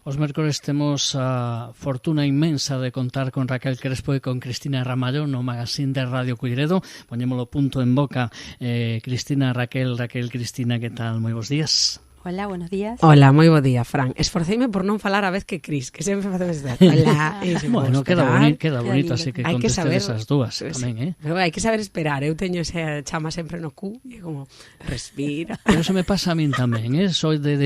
Os mércores temos a fortuna inmensa de contar con Raquel Crespo e con Cristina Ramallo no magazín de Radio Culleredo. Poñémolo punto en boca. Cristina, Raquel, Cristina, que tal? Moi bons días. Hola, buenos días. Hola, moi bo día, Fran. Esforceime por non falar a vez que Cris, que sempre facemos de hola. Bueno, queda bonito, así que contestes esas dúas tamén, Pero hai que saber esperar, eu teño esa chama sempre no cu, e como, respira. Pero eso me pasa a min tamén, soy de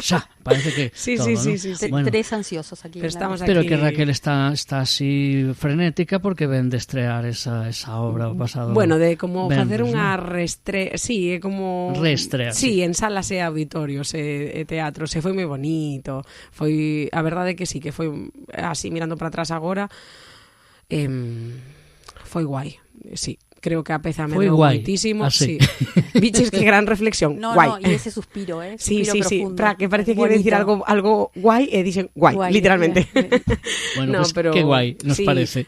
xa, parece que sí, todo, sí. Bueno, tres ansiosos aquí. Pero estamos pero aquí... que Raquel está así frenética porque ven de estrear esa obra o pasado. Bueno, de como venres, facer unha ¿no? sí, é como reestrear. Sí, en salas e auditorios e teatros, e foi moi bonito. Foi, a verdade que sí, que foi así mirando para atrás agora, foi guai, sí. Creo que a peza me deu moitísimo. Sí. Viches que gran reflexión. No, guai. y ese suspiro, Sí, profundo. Que parece que iba a decir algo guai e dixen guai, literalmente. Bueno, pues pero, que guai nos parece.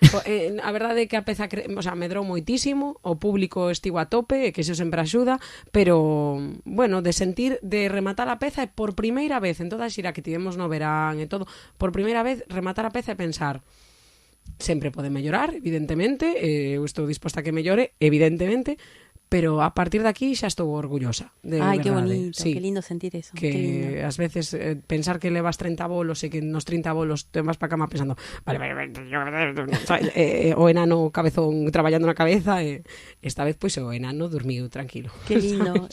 A verdade é que a peza, medrou moitísimo, o público estivo a tope, e que iso sempre axuda, pero, bueno, de sentir, de rematar a peza, e por primeira vez, en toda a xira que tivemos no verán e todo, por primeira vez, rematar a peza e pensar... Sempre pode mellorar, evidentemente, eu estou disposta a que mellore, evidentemente, pero a partir de aquí xa estou orgullosa. Ai, que bonito, sí, que lindo sentir eso. Que ás veces pensar que levas 30 bolos e que nos 30 bolos te vas para cama pensando vale, o enano cabezón traballando na cabeza, e esta vez pois o enano dormiu tranquilo. Que lindo.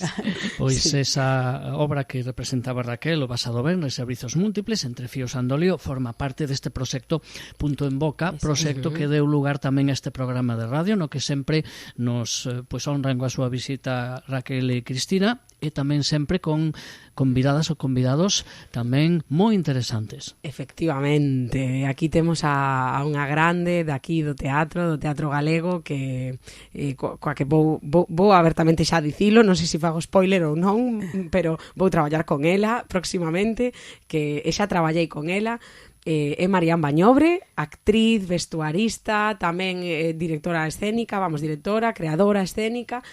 Pois sí. Esa obra que representaba Raquel o pasado venres, Servizos Múltiples, Entre fíos andolio, forma parte deste proxecto Punto en Boca, proxecto que deu lugar tamén a este programa de radio, no que sempre nos honran a súa visita Raquel e Cristina, e tamén sempre con convidadas ou convidados tamén moi interesantes. Efectivamente, aquí temos a unha grande daqui do teatro galego, que coa que vou abertamente xa dicilo, non sei se fago spoiler ou non, pero vou traballar con ela próximamente, que xa traballei con ela. É Marián Bañobre, actriz, vestuarista, tamén directora escénica, directora, creadora escénica,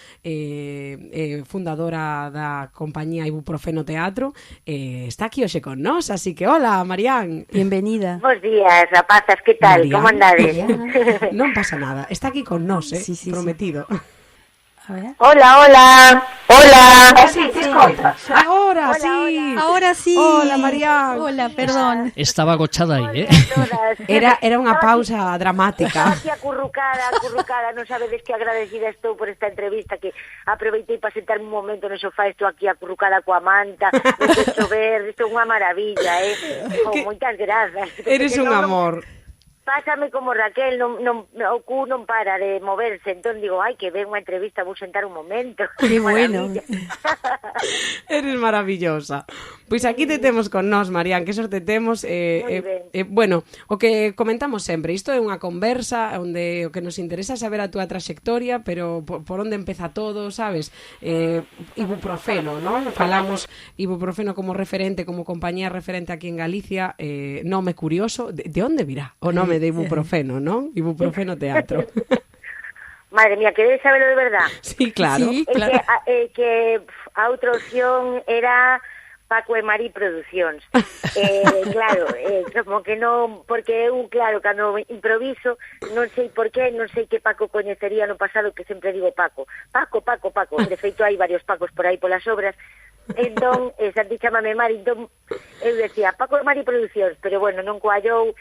fundadora da compañía Ibuprofeno Teatro, está aquí hoxe con nós, así que hola, Marián. Bienvenida. Bos días, rapazas, que tal? Marián, como andades? Non pasa nada, está aquí con nós, sí, prometido. A ver. Hola. Sí, te escoitas. Ahora sí. Hola, Marián. Hola, perdón. Estaba agochada aí, Era unha pausa dramática. Aquí acurrucada, non sabedes que agradecida estou por esta entrevista, que aproveitei para sentarme un momento no sofá, estou aquí acurrucada coa manta, de chover, isto é unha maravilla, moitas grazas. Eres un amor. Pásame como Raquel, o cu non para de moverse, entón digo, ai, que ven unha entrevista, vou sentar un momento. Que bueno. Eres maravillosa. Pois aquí te temos con nós, Marián, que sorte temos. Bueno, o que comentamos sempre, isto é unha conversa onde o que nos interesa é saber a túa traxectoria, pero por onde empeza todo, sabes? Ibuprofeno, non? Falamos Ibuprofeno como referente, como compañía referente aquí en Galicia, nome curioso, de onde virá o nome de Ibuprofeno, non? Ibuprofeno Teatro. Madre mía, queréis saberlo de verdad? Sí, claro. Sí, claro. Que a outra opción era Paco e Mari Producións. Claro, como que non, porque eu, claro, cando improviso, non sei por qué, non sei que Paco coñecería no pasado, que sempre digo Paco. De feito, hai varios Pacos por aí polas obras. Entón, Santi chamame Mari, entón, eu decía Paco e Mari Producións, pero bueno, non coallou.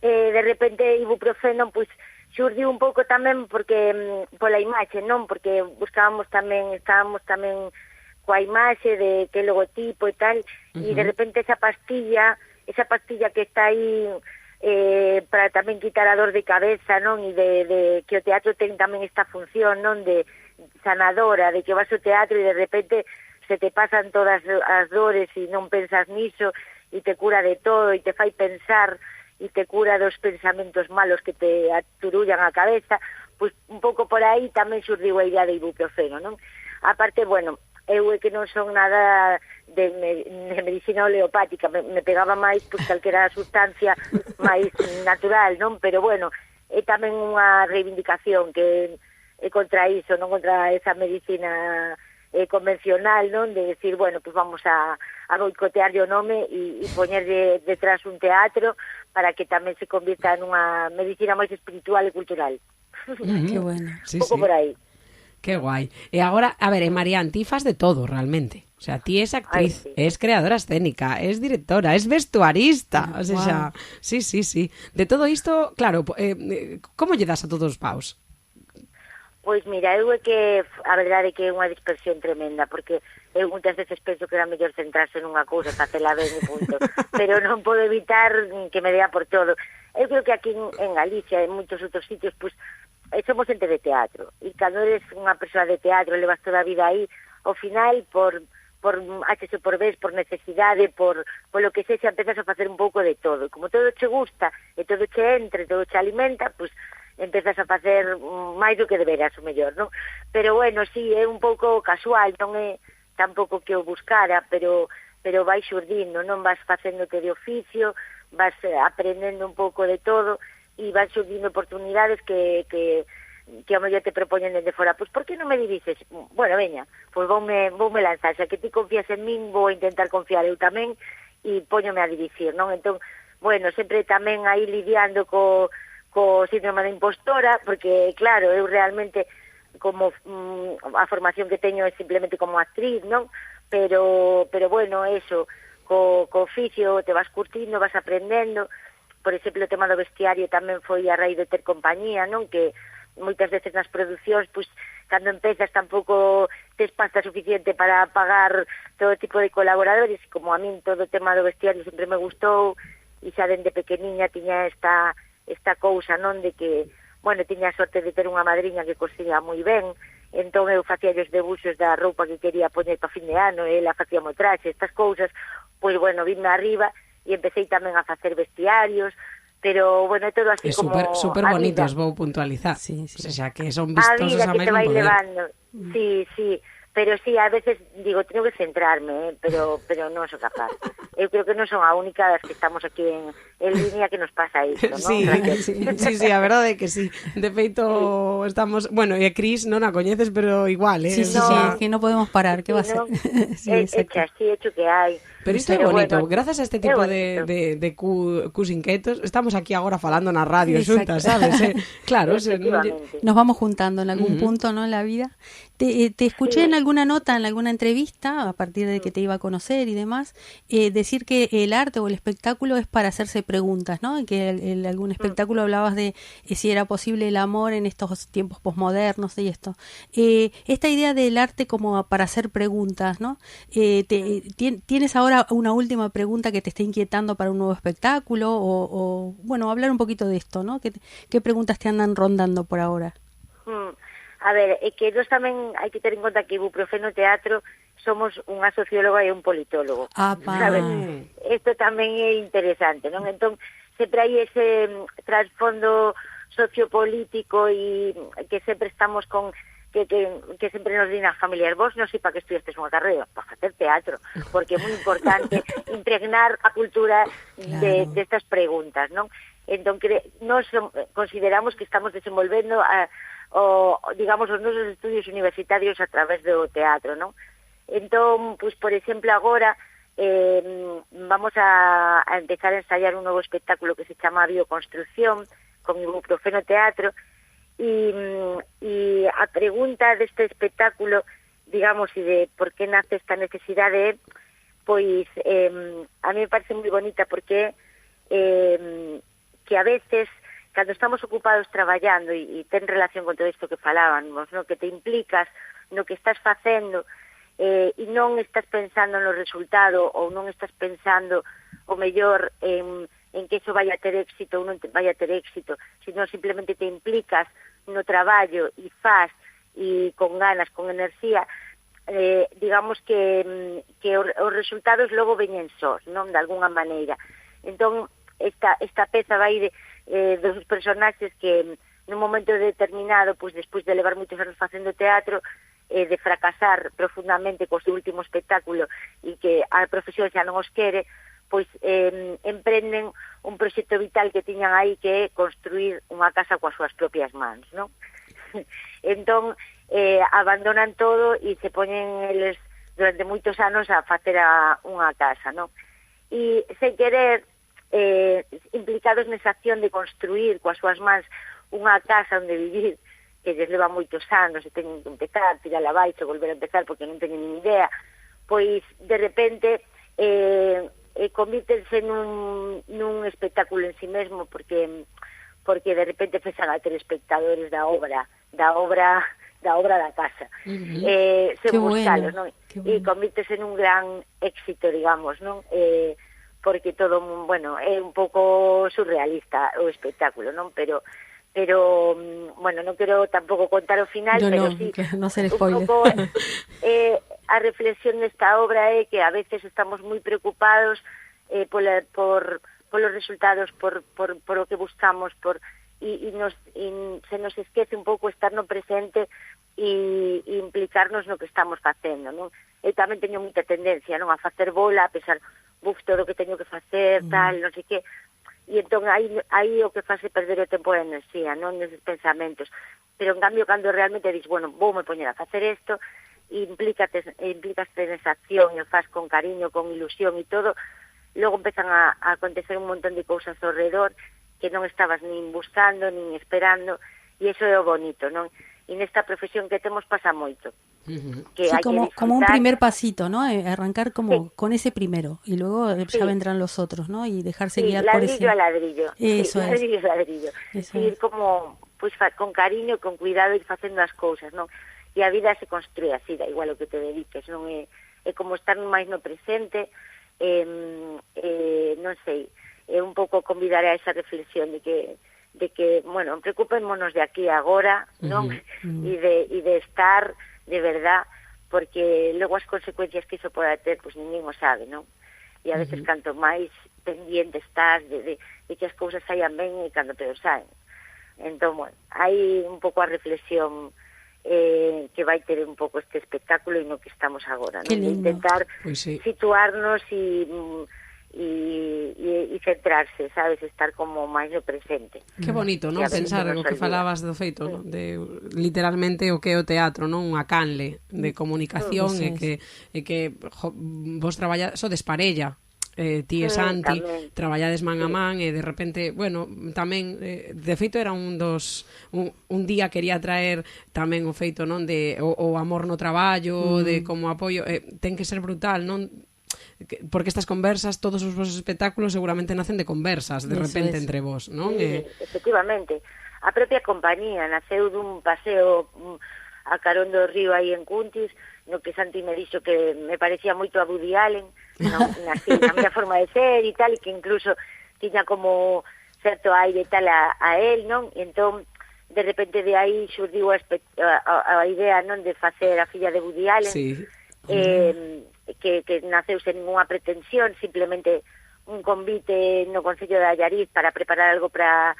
De repente Ibuprofeno, pois, xurdiu un pouco tamén porque pola imaxe, non? Porque estábamos tamén coa imaxe de que logotipo e tal, e de repente esa pastilla que está aí para tamén quitar a dor de cabeza, non? E de que o teatro ten tamén esta función, non? De sanadora, de que vas ao teatro e de repente se te pasan todas as dores e non pensas niso, e te cura de todo, e te fai pensar, e te cura dos pensamentos malos que te aturullan a cabeza, pois un pouco por aí tamén xurdiu a idea de Ibuprofeno, non? Aparte, bueno, eu é que non son nada de medicina homeopática, me pegaba máis pois calquera sustancia máis natural, non? Pero bueno, é tamén unha reivindicación que é contra iso, non contra esa medicina convencional, non? De decir, bueno, pues vamos a boicotearlle o nome e poñerlle detrás un teatro para que tamén se convirta nunha medicina máis espiritual e cultural. Qué bueno. Sí, Un pouco por aí. Qué guai. E agora, a ver, Marián, ti fas de todo realmente. O sea, ti es actriz, es creadora escénica, es directora, es vestuarista. O sea, sí. De todo isto, claro, como lle das a todos os paus? Pois mira, eu é que a verdade é que é unha dispersión tremenda, porque eu moitas veces penso que era mellor centrarse nunha cousa, facela ben e punto, pero non podo evitar que me dea por todo. Eu creo que aquí en Galicia e en moitos outros sitios, pois, somos xente de teatro, e cando eres unha persoa de teatro, levas toda a vida aí, ao final, por H por vez, por necesidade, por lo que sexa, empezas a facer un pouco de todo. Como todo che gusta, e todo che entra, e todo che alimenta, pois, empezas a facer máis do que deberas, o mellor, non? Pero, bueno, sí, é un pouco casual, non é tampouco que o buscara, pero vai xurdindo, non? Vas facéndote de oficio, vas aprendendo un pouco de todo, e van xurdindo oportunidades que ao mellor te propoñen desde fora. Pois, por que non me dirices? Bueno, veña, pois voume lanzar, xa que ti confías en min, vou intentar confiar eu tamén, e póñome a dirixir, non? Entón, bueno, sempre tamén aí lidiando co síndrome da impostora, porque, claro, eu realmente, como a formación que teño é simplemente como actriz, non? Pero bueno, eso, co oficio te vas curtindo, vas aprendendo. Por exemplo, o tema do vestiario tamén foi a raíz de ter compañía, non? Que moitas veces nas producións, pois, cando empezas tampouco tes pasta suficiente para pagar todo tipo de colaboradores, e como a min todo o tema do vestiario sempre me gustou, e xa dende pequeniña tiña esta cousa, non? De que, bueno, tiña a sorte de ter unha madriña que cosía moi ben, entón eu facía os debuxos da roupa que quería poñer para fin de ano, e ela facía mo traxe, estas cousas, pois, bueno, vime arriba, e empecé tamén a facer vestiarios, pero, bueno, é todo así como super bonitos, vou puntualizar. Sí. O sea, que son vistosos a máis non poder. Levando. Sí, pero sí, a veces digo, teño que centrarme, pero non sou capaz. Eu creo que non son a única das que estamos aquí en línea que nos pasa isto, non? Sí, a verdade é que sí. De feito, estamos... Bueno, e a Cris non a coñeces, pero igual, Sí, que non podemos parar, que va a ser? Hecho que hai. Pero isto é bonito, bueno, grazas a este tipo de cus inquietos, estamos aquí agora falando na radio xuntas, sabes? Claro, nos vamos juntando en algún punto, ¿no? En la vida. Te escuché en alguna nota, en alguna entrevista, a partir de que te iba a conocer y demás, decir que el arte o el espectáculo es para hacerse preguntas, ¿no? Y que en algún espectáculo hablabas de si era posible el amor en estos tiempos posmodernos y esto. Esta idea del arte como para hacer preguntas, ¿no? ¿Tienes ahora una última pregunta que te esté inquietando para un nuevo espectáculo? O bueno, hablar un poquito de esto, ¿no? ¿Qué preguntas te andan rondando por ahora? A ver, é que nós tamén hai que ter en conta que Ibuprofeno Teatro somos unha socióloga e un politólogo. Sabes? Isto tamén é interesante, non? Entón, sempre hai ese trasfondo sociopolítico e que sempre estamos con que sempre nos din as familias, vos non sei para que estudiastes unha carreira, para facer teatro, porque é moi importante impregnar a cultura de estas preguntas, non? Entón, nós consideramos que estamos desenvolvendo digamos, os nosos estudios universitarios a través do teatro, non? Entón, pois, por exemplo, agora vamos a empezar a ensayar un novo espectáculo que se chama Bioconstrucción, con Ibuprofeno Teatro, e a pregunta deste espectáculo, digamos, e de por que nace esta necesidade, pois, a mí me parece moi bonita porque que a veces, cando estamos ocupados traballando e ten relación con todo isto que falábamos, no que te implicas no que estás facendo e non estás pensando no resultado ou non estás pensando o mellor en que iso vai a ter éxito ou non vai a ter éxito, sino simplemente te implicas no traballo e faz e con ganas, con enerxía, digamos que os resultados logo veñen sós, non? De alguna maneira. Entón, esta peza vai dos personaxes que nun momento determinado, pois despois de levar moitos anos facendo teatro, de fracasar profundamente co seu último espectáculo e que a profesión xa non os quere, pois emprenden un proxecto vital que tiñan aí, que é construir unha casa coas súas propias mans, non? Entón, abandonan todo e se poñen eles durante moitos anos a facer unha casa, non? E sen querer, implicados nesa acción de construir coas súas mans unha casa onde vivir, que lles leva moitos anos e teñen que empezar, tirar abaixo, volver a empezar porque non teñen nin idea, pois de repente convírtense nun espectáculo en sí mesmo porque de repente empezan a ter espectadores da obra da casa. Sen buscalos, non? E convírtese nun gran éxito, digamos, non? Porque todo, bueno, é un pouco surrealista o espectáculo, non? Pero bueno, non quero tampouco contar o final, pero sí, no ser spoiler. Un pouco a reflexión desta obra é que a veces estamos moi preocupados polos resultados, por o que buscamos, e se nos esquece un pouco estar no presente e implicarnos no que estamos facendo, non? Eu tamén teño moita tendencia, non, a facer bola, a pensar, todo o que teño que facer, tal, non sei que, e entón aí o que faz é perder o tempo e a enerxía, non, neses pensamentos. Pero en cambio, cando realmente dis, bueno, voume poñer a facer isto, e implícaste nesa acción, e o faz con cariño, con ilusión e todo, logo empezan a acontecer un montón de cousas ao redor que non estabas nin buscando, nin esperando, e iso é o bonito, non? E nesta profesión que temos pasa moito. Que sí, como un primer pasito, ¿no? Arrancar como con ese primero y luego ya vendrán los otros, ¿no? Y dejarse guiar por ese... ladrillo a ladrillo. Eso es. Ladrillo a ladrillo. Ir como, pues, con cariño, con cuidado, ir facendo as cousas, non? E a vida se construye así, da igual o que te dediques, non? É como estar máis no presente, non sei, é un pouco convidar a esa reflexión de que bueno, preocupémonos de aquí agora, non? E de estar de verdad, porque logo as consecuencias que iso poda ter, pois ninguén o sabe, non? E a veces canto máis pendiente estás de que as cousas saian ben e cando te o saen. Entón, bueno, hai un pouco a reflexión que vai ter un pouco este espectáculo e no que estamos agora, non? Intentar situarnos e centrarse, sabes, estar como máis no presente. Que bonito, non? Pensar o que falabas do feito, non? De literalmente o que é o teatro, non? Unha canle de comunicación e que vos sodes parella, ti e Santi, traballades man a man e de repente, bueno, tamén de feito era un día quería traer tamén o feito, non? De o amor no traballo, de como apoio, ten que ser brutal, non? Porque estas conversas, todos os vosos espectáculos seguramente nacen de conversas de repente entre vos, non? Sí, efectivamente. A propia compañía naceu dun paseo a carón do río aí en Cuntis, no que Santi me dixo que me parecía moito a Woody Allen, na miña forma de ser e tal, e que incluso tiña como certo aire tal a él, non? E entón, de repente de aí xurdiu a idea, non, de facer a filla de Woody Allen, que naceu sen ninguna pretensión, simplemente un convite no Concello de Allariz para preparar algo para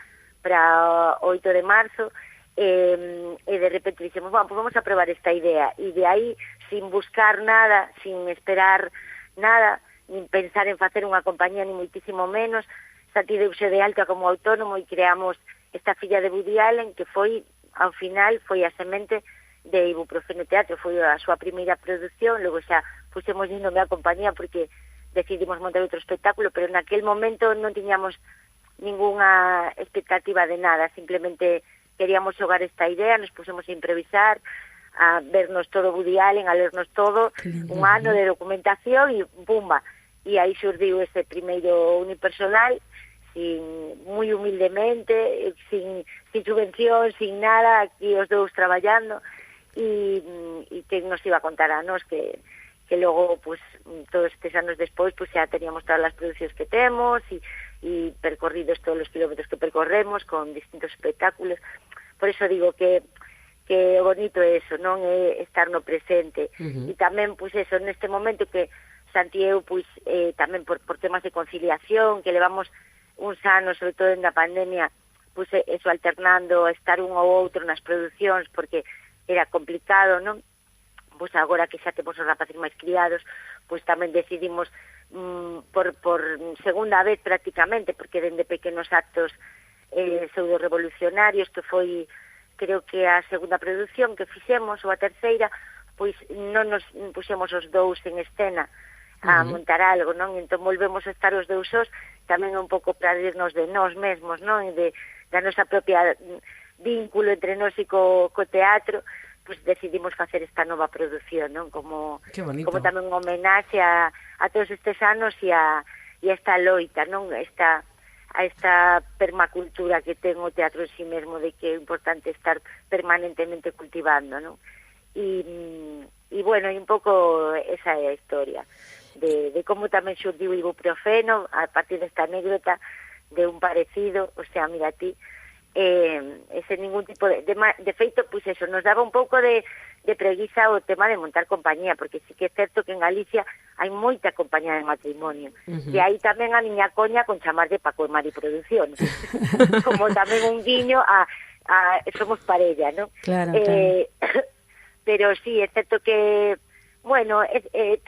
o 8 de marzo, e de repente dixemos, bueno, pues vamos a probar esta idea, e de aí, sin buscar nada, sin esperar nada, nin pensar en facer unha compañía, ni moitísimo menos, Santi deuse de alta como autónomo e creamos esta filla de Woody Allen, que foi, ao final, foi a semente de Ibuprofeno Teatro, foi a súa primeira produción, logo xa pusemos de nome a compañía porque decidimos montar outro espectáculo, pero naquel momento non tiñamos ninguna expectativa de nada, simplemente queríamos xogar esta idea, nos pusemos a improvisar, a vernos todo Woody Allen, a lernos todo, un ano de documentación e pumba, e aí xurdiu ese primeiro unipersonal, moi humildemente, sin subvención, sin nada, aquí os dous traballando, e que nos iba a contar a nos que logo, pues, todos estes anos despois, pues, xa teníamos todas as producións que temos e percorridos todos os kilómetros que percorremos con distintos espectáculos. Por eso digo que o bonito é eso, non é estar no presente. E tamén, pues, eso, neste momento que Santi e eu, pues, tamén por temas de conciliación, que levamos uns anos, sobre todo na pandemia, pues, eso, alternando a estar un ou outro nas producións, porque era complicado, non? Pois agora que xa temos os rapaces máis criados, pois tamén decidimos por segunda vez prácticamente, porque dende pequenos actos pseudo-revolucionarios que creo que a segunda produción que fixemos, ou a terceira, pois non nos puxemos os dous en escena a montar algo, non? Entón volvemos a estar os dous sós, tamén un pouco para irnos de nós mesmos, non? E da nosa propia vínculo entre nós e co teatro, pois decidimos facer esta nova produción, non? Como tamén un homenaxe a todos estes anos e a esta loita, non? A esta permacultura que ten o teatro en sí mesmo, de que é importante estar permanentemente cultivando, non? E bueno, un pouco esa é a historia de como tamén xurdiu o ibuprofeno a partir desta anécdota de un parecido, o sea, mira ti, ese ningún tipo de feito, pois eso, nos daba un pouco de preguiza o tema de montar compañía, porque sí que é certo que en Galicia hai moita compañía de matrimonio, e aí tamén a miña coña con chamar de Paco e Mari Producciones, como tamén un guiño a somos parella, non? Claro, Pero sí, é certo que, bueno,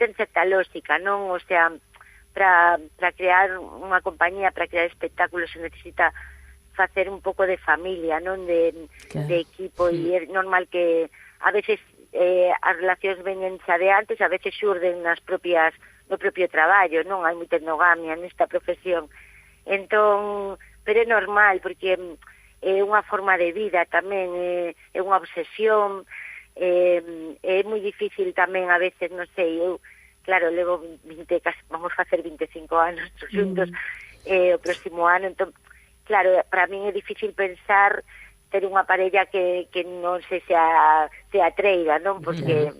ten certa lógica, non? O sea, para crear unha compañía, para crear espectáculos se necesita facer un pouco de familia, non? De equipo, e é normal que a veces as relacións veñen xa de antes, a veces xurden no propio traballo, non? Hai moita endogamia nesta profesión. Entón, pero é normal, porque é unha forma de vida tamén, é unha obsesión. É moi difícil tamén a veces, non sei, eu claro, levo vamos a facer 25 anos xuntos o próximo ano, entón claro, para min é difícil pensar ter unha parella que non se atreira, non? Porque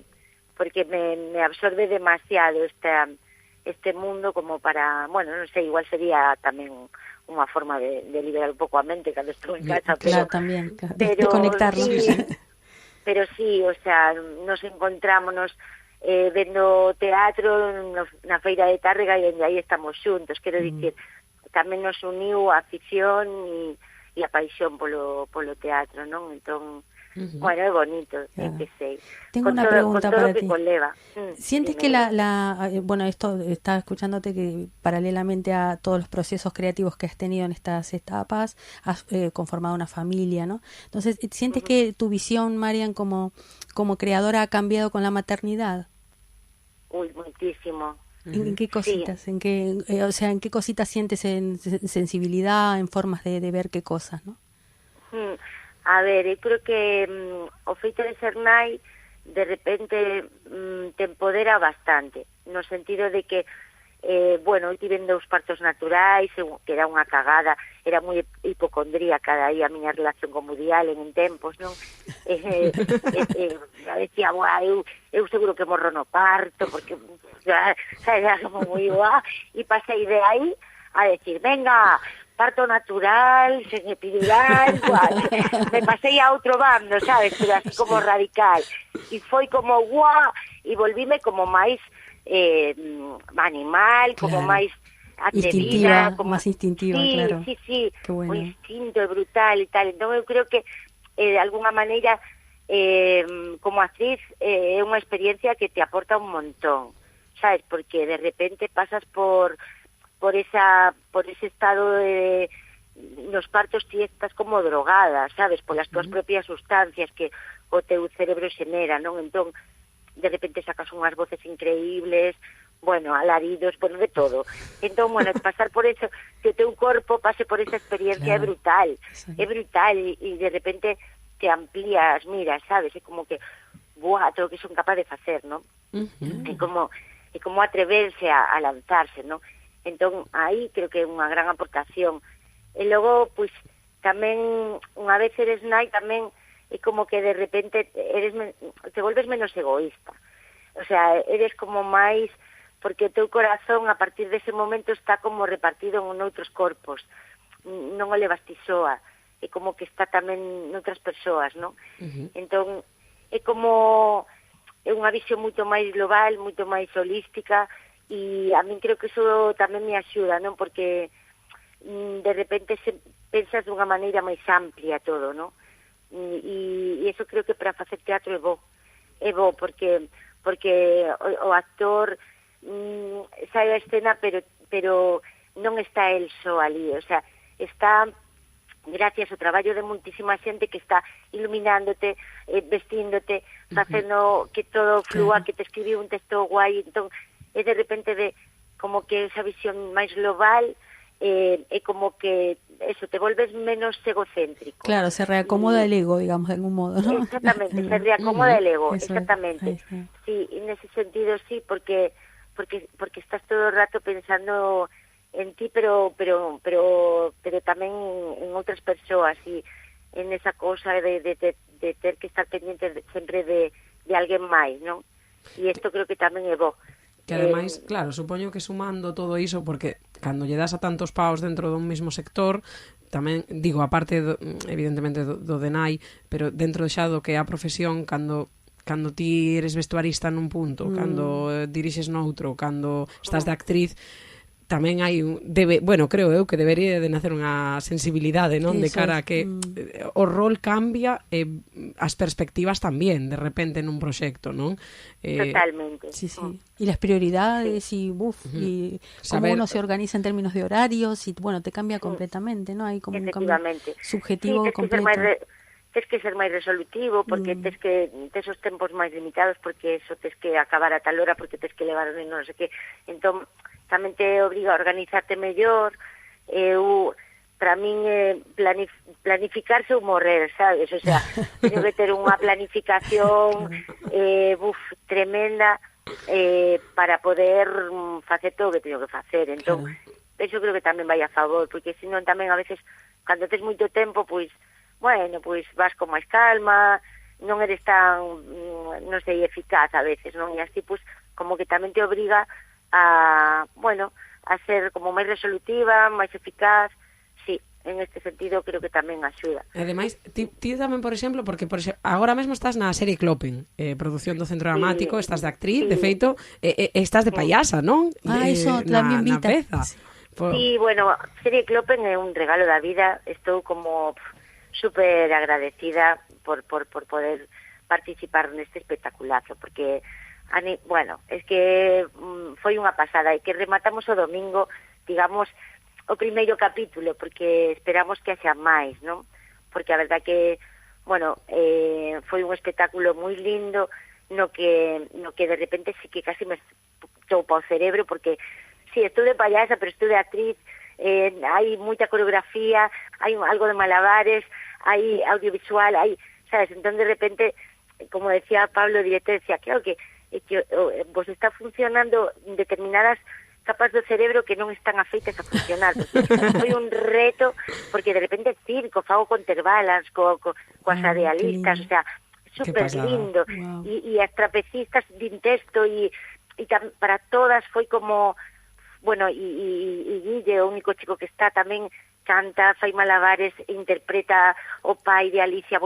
me absorbe demasiado este mundo como para, bueno, non sei, igual sería tamén unha forma de liberar un pouco a mente cando estou en casa, pero tamén, de conectarnos. Pero sí, o sea, nos encontrámonos vendo teatro na feira de Tárrega e aí estamos xuntos, quero dicir, tamén nos uniu a afición e a paixón polo teatro, non? Entón, bueno, é bonito, que sei. Tengo una pregunta para ti. Conlleva. ¿Sientes que bueno, esto estaba escuchándote que paralelamente a todos los procesos creativos que has tenido en estas etapas, has conformado una familia, ¿no? Entonces, ¿sientes que tu visión, Marian, como creadora ha cambiado con la maternidad? Uy, muchísimo. ¿En qué cositas? Sí. ¿En qué cositas sientes en sensibilidad, en formas de ver qué cosas, no? A ver, eu creo que o feito de ser nai de repente te empodera bastante, no sentido de que bueno, eu tive 2 partos naturais, que era unha cagada, era moi hipocondríaca aí a miña relación con Woody Allen en tempos, non? Decía, eu seguro que morro no parto, porque era como moi e pasei de aí a decir, venga, parto natural, sen epidural, me pasei a outro bando, sabes, pero así como radical, e foi como guau, e volvíme como máis animal, como máis atrevida, como máis instintiva, sí, claro. Sí, bueno. O instinto é brutal e tal, entón eu creo que de alguna maneira como actriz é unha experiencia que te aporta un montón, sabes, porque de repente pasas por ese estado de nos partos ti estás como drogada, sabes, polas túas propias sustancias que o teu cerebro xenera, non? Entón, de repente sacas unhas voces increíbles, bueno, alaridos, bueno, de todo. Entón, bueno, pasar por eso, que o teu corpo pase por esa experiencia é brutal, é brutal, e de repente te amplías, mira, sabes, é como que, buah, todo o que son capaz de facer, non? É como atreverse a lanzarse, non? Entón, aí creo que é unha gran aportación. E logo, pois, tamén, unha vez eres nai, tamén é como que de repente te volves menos egoísta. O sea, eres como máis, porque o teu corazón a partir dese momento está como repartido en outros corpos. Non o levas ti soa, é como que está tamén noutras persoas, non? Entón, é como é unha visión moito máis global, moito máis holística, e a min creo que iso tamén me axuda, non? Porque de repente pensas dunha maneira máis amplia todo, non? E iso creo que para facer teatro é bo porque o actor sai a escena pero non está el só ali, o sea, está gracias ao traballo de muitísima xente que está iluminándote, vestíndote, facendo que todo flúa, que te escribiu un texto guai, entón, de repente como que esa visión máis global, é como que eso, te volves menos egocéntrico. Claro, se reacomoda el ego, digamos, de algún modo, ¿no? Exactamente, se reacomoda el ego, eso exactamente. Es. Sí, en ese sentido sí, porque estás todo el rato pensando en ti, pero tamén en outras persoas, e en esa cosa de ter que estar pendiente sempre de alguén máis, non? E isto creo que tamén é bo. Que ademais, claro, supoño que sumando todo iso, porque cando lle das a tantos paus dentro dun mesmo sector, tamén, digo, aparte, evidentemente, do DENAI, pero dentro xa do que é a profesión, cando ti eres vestuarista nun punto, cando dirixes noutro, cando estás de actriz, tamén hai creo eu que debería de nacer unha sensibilidade, non, de cara a que o rol cambia e as perspectivas tamén, de repente nun proxecto, non? Totalmente. Sí. Y las prioridades y cómo uno se organiza en términos de horarios y bueno, te cambia completamente, ¿no? Hay como un cambio subjetivo completo. Tens que ser máis resolutivo, porque tes os tempos máis limitados, porque eso tes que acabar a tal hora, porque tes que levar non sei que. Entón, tamén te obriga a organizarte mellor. Para min planificarse ou morrer, sabes? O sea, teño que ter unha planificación tremenda para poder facer todo o que teño que facer. Entón, eso creo que tamén vai a favor, porque senón tamén a veces, cando tes moito tempo, pois vas con máis calma, non eres tan, non sei, eficaz a veces, non? E así, pois, como que tamén te obriga a ser como máis resolutiva, máis eficaz. Sí, en este sentido creo que tamén axuda. E ademais, ti tamén, por exemplo, porque agora mesmo estás na serie Clopen, produción do Centro Dramático, estás de actriz, de feito, estás de payasa, non? Eso tamén na peza. Sí, bueno, serie Clopen é un regalo da vida, estou como super agradecida por poder participar neste espectaculazo, porque es que foi unha pasada, e que rematamos o domingo, digamos, o primeiro capítulo, porque esperamos que haxa máis, non? Porque a verdad que, foi un espectáculo moi lindo, no que de repente sí que casi me topa o cerebro, porque sí, estou de payasa, pero estou de actriz, hai moita coreografía, hai algo de malabares, hai audiovisual, sabes, entón de repente, como decía Pablo, o director, decía, claro que vos está funcionando determinadas capas do cerebro que non están afeitas a funcionar. Foi un reto, porque de repente circo, fago con terbalas, coas radialistas, o sea, super lindo. Wow. E as trapecistas din texto, e para todas foi como, e Guille, o único chico que está, tamén canta, fai malabares, interpreta o pai de Alicia.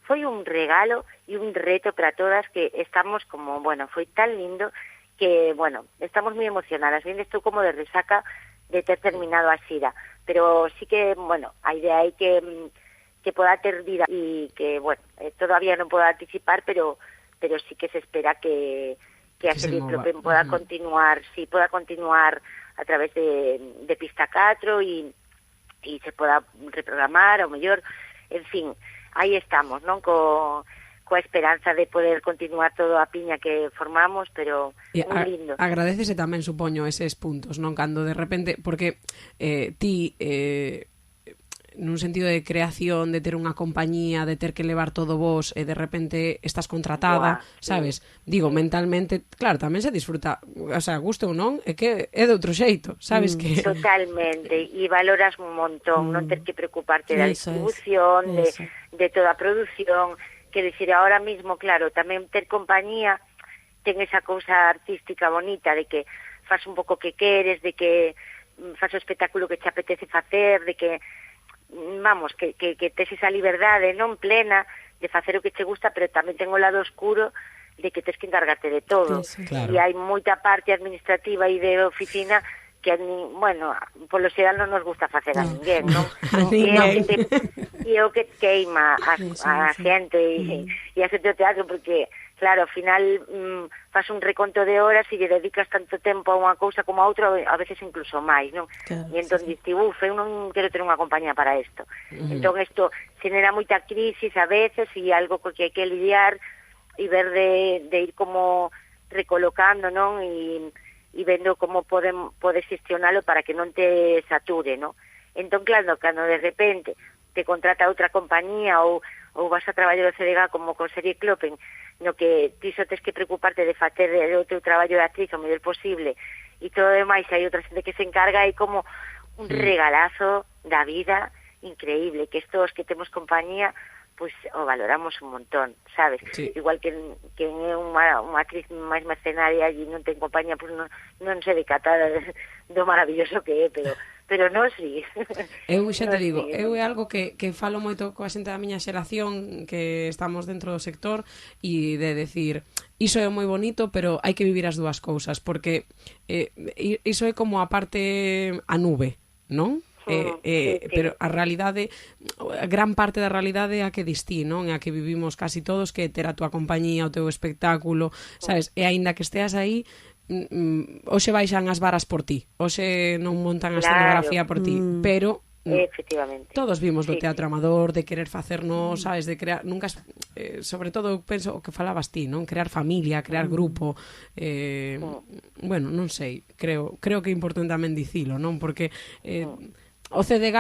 Foi un regalo e un reto para todas, que estamos como, foi tan lindo que, estamos moi emocionadas. Bien, estou como de resaca de ter terminado a xira, pero sí que, a idea é que poda ter vida, e que, todavía non podo anticipar, pero sí que se espera que a serie Clopen poda continuar, poda continuar a través de Pista 4 e se poda reprogramar, ao mellor, en fin, aí estamos, non? Coa esperanza de poder continuar todo a piña que formamos, pero moi lindo. Agradecese tamén, supoño, eses puntos, non? Cando de repente, porque ti, nun sentido de creación, de ter unha compañía, de ter que levar todo vos, e de repente estás contratada, sabes? Digo, mentalmente, claro, tamén se disfruta, o sea, gusto ou non, é que é de outro xeito, sabes? Que totalmente, e valoras un montón, non ter que preocuparte da distribución, de toda a produción, que decir, ahora mismo, claro, tamén ter compañía ten esa cousa artística bonita, de que faz un pouco que queres, de que faz o espectáculo que te apetece facer, de que que tes esa liberdade non plena de facer o que te gusta, pero tamén ten o lado oscuro de que tes que encargarte de todo. Claro. E hai moita parte administrativa e de oficina que, polo xeral non nos gusta facer a ninguén, non? E o que queima a xente e a xente do teatro, porque claro, ao final faz un reconto de horas e lle dedicas tanto tempo a unha cousa como a outra, a veces incluso máis, non? Claro, E entón dices, eu non quero ter unha compañía para isto. Entón isto xenera moita crisis a veces e algo co que hai que lidiar e ver de ir como recolocando, non? E vendo como podes xestionalo para que non te sature, non? Entón, claro, cando de repente te contrata outra compañía ou vas a traballar o CDG como con Serie Klopen, no que ti só tens que preocuparte de facer o teu traballo de actriz o mellor posible e todo o demais, hai outra xente que se encarga, é como un regalazo da vida increíble, que estos que temos compañía, pois o valoramos un montón, sabes? Sí. Igual que é unha actriz máis mercenaria e non ten compañía, pois non se decata do maravilloso que é, pero non si. Eu xa te Non digo, si. eu é algo que falo moito coa xente da miña xeración que estamos dentro do sector e de decir, iso é moi bonito, pero hai que vivir as dúas cousas, porque iso é como a parte a nube, non? Sí. Pero a realidade, a gran parte da realidade é a que distí, non? É a que vivimos casi todos, que ter a túa compañía, o teu espectáculo, sabes? E aínda que esteas aí, hoxe baixan as varas por ti, hoxe non montan a escenografía por ti, pero efectivamente. todos vimos do Sí, teatro amador, de querer facernos, sabes, de crear, nunca, sobre todo, penso o que falabas ti, non? Crear familia, crear grupo, bueno, non sei, creo que é importante tamén dicilo, non? Porque o CDG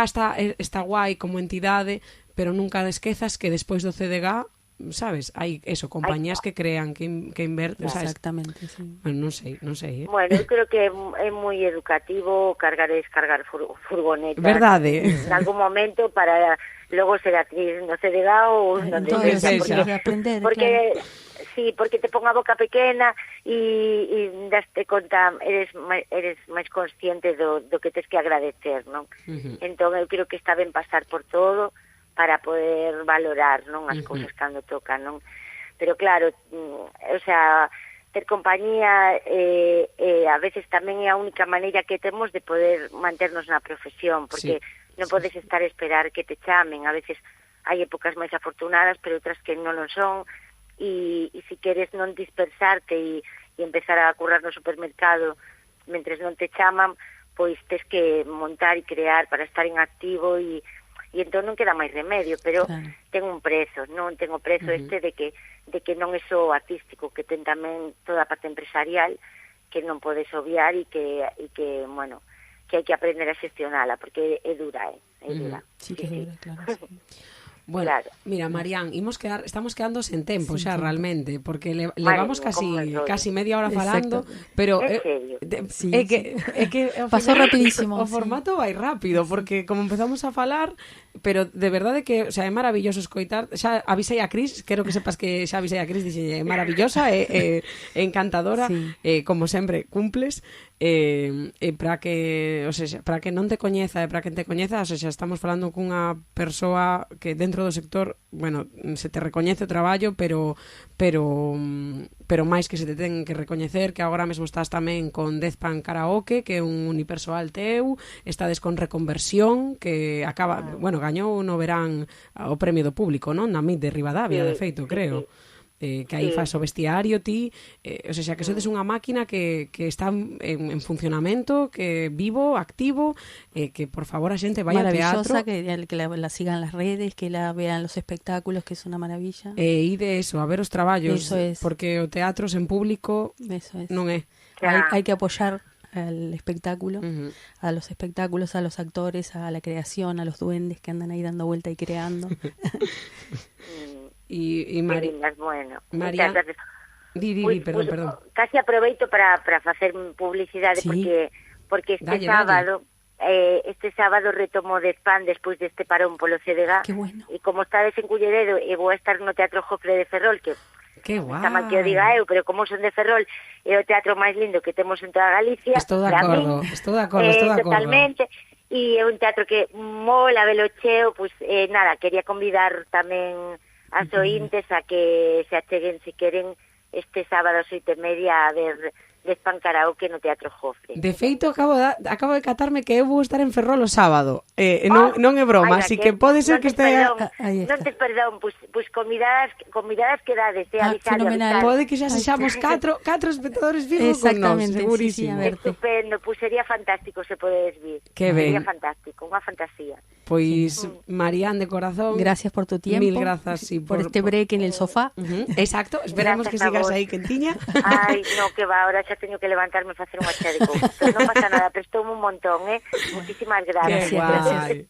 está guai como entidade, pero nunca esquezas que despois do CDG, sabes, hai eso, compañías que crean, que inverten, sabes? Exactamente, sí. Bueno, non sei, Bueno, eu creo que é moi educativo cargar e descargar furgonetas. Verdade. En algún momento para logo ser actriz no CDG ou no Entonces, sexa. de aprender, porque claro. sí, porque te pon a boca pequena e daste conta, eres máis consciente do que tens que agradecer, non? Entón eu creo que está ben pasar por todo para poder valorar, non, as cousas cando tocan, non? Pero claro, o sea, ter compañía a veces tamén é a única maneira que temos de poder manternos na profesión, porque non podes estar a esperar que te chamen, a veces hai épocas máis afortunadas, pero outras que non o son, e se queres non dispersarte e empezar a currar no supermercado mentres non te chaman, pois tes que montar e crear para estar en activo e entón non queda máis remedio, pero ten un prezo, non ten o prezo este de que non é só artístico, que ten tamén toda a parte empresarial que non podes obviar e que bueno, que hai que aprender a xestionala, porque é dura, é dura. Sí, que é dura, claro, sí. Bueno, claro. Mira, Marián, estamos quedando sen tempo xa realmente, porque levamos casi media hora falando, pero En serio. é que pasou rapidísimo. O formato vai rápido, porque como empezamos a falar, pero de verdade que, o sea, é maravilloso escoitar. Xa avisei a Cris, quero que sepas que xa avisei a Cris, dixe, é maravillosa, é encantadora, como sempre cumples. Para que, o sea, para que non te coñeza e para que te coñeza, o sea, estamos falando cunha persoa que dentro do sector, bueno, se te recoñece o traballo, pero máis que se te ten que recoñecer, que agora mesmo estás tamén con Deathpan Karaoke, que é un unipersoal teu, estades con Reconversión, que acaba, bueno, gañou no verán o premio do público, non? Na MIT de Ribadavia, de feito, creo. Que aí faz o vestiario ti, o sea, que sodes unha máquina que está en funcionamento, que vivo, activo, que por favor a xente vaya ao teatro. Maravillosa, que la sigan las redes, que la vean los espectáculos, que es una maravilla. E de eso, a ver os traballos, Eso es. porque o teatro sen público Eso es. non é. Hay que apoyar al espectáculo, a los espectáculos, a los actores, a la creación, a los duendes que andan ahí dando vuelta y creando. E Bueno, María, perdón. Casi aproveito para facer publicidade, porque este sábado retomo Deathpan despois deste parón polo CDG. Qué bueno. E como estades en Culleredo, e vou a estar no Teatro Jofre de Ferrol, que qué guai. Está mal que o diga eu, pero como son de Ferrol, é o teatro máis lindo que temos en toda Galicia. Estou de acordo. Totalmente. E é un teatro que mola velo cheo, pois nada, quería convidar tamén as ointes a que se acheguen, se queren, este sábado 8:30 a ver Despan Karaoke no Teatro Jofre. De feito, acabo de catarme que eu vou estar en Ferrol o sábado. Non é broma, así que pode ser que estea... Non te perdón, pues convidadas quedades, fenomenal. Pode que xa sexamos catro espectadores vivos con nós, segurísimo. Sí, estupendo, pues sería fantástico se podedes vir. Que ben. Sería fantástico, unha fantasía. Pois, Marián, de corazón... Gracias por tu tiempo. Mil grazas, sí, por este break en el sofá. Exacto, esperamos que sigas aí quentiña. Ai, no, que va, ahora xa teño que levantarme e facer unha chá de cousa. Non pasa nada, pero estou un montón, Muchísimas gracias. Gracias.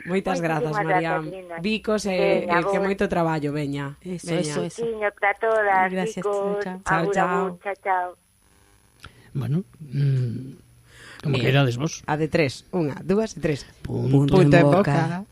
Moitas grazas, Marián. Bicos e que moito traballo, veña. Eso. Ciño para todas, gracias, Bicos. chao. Chao. Bueno, como queirades vos. A de 3, 1, 2 e 3. Punto en boca.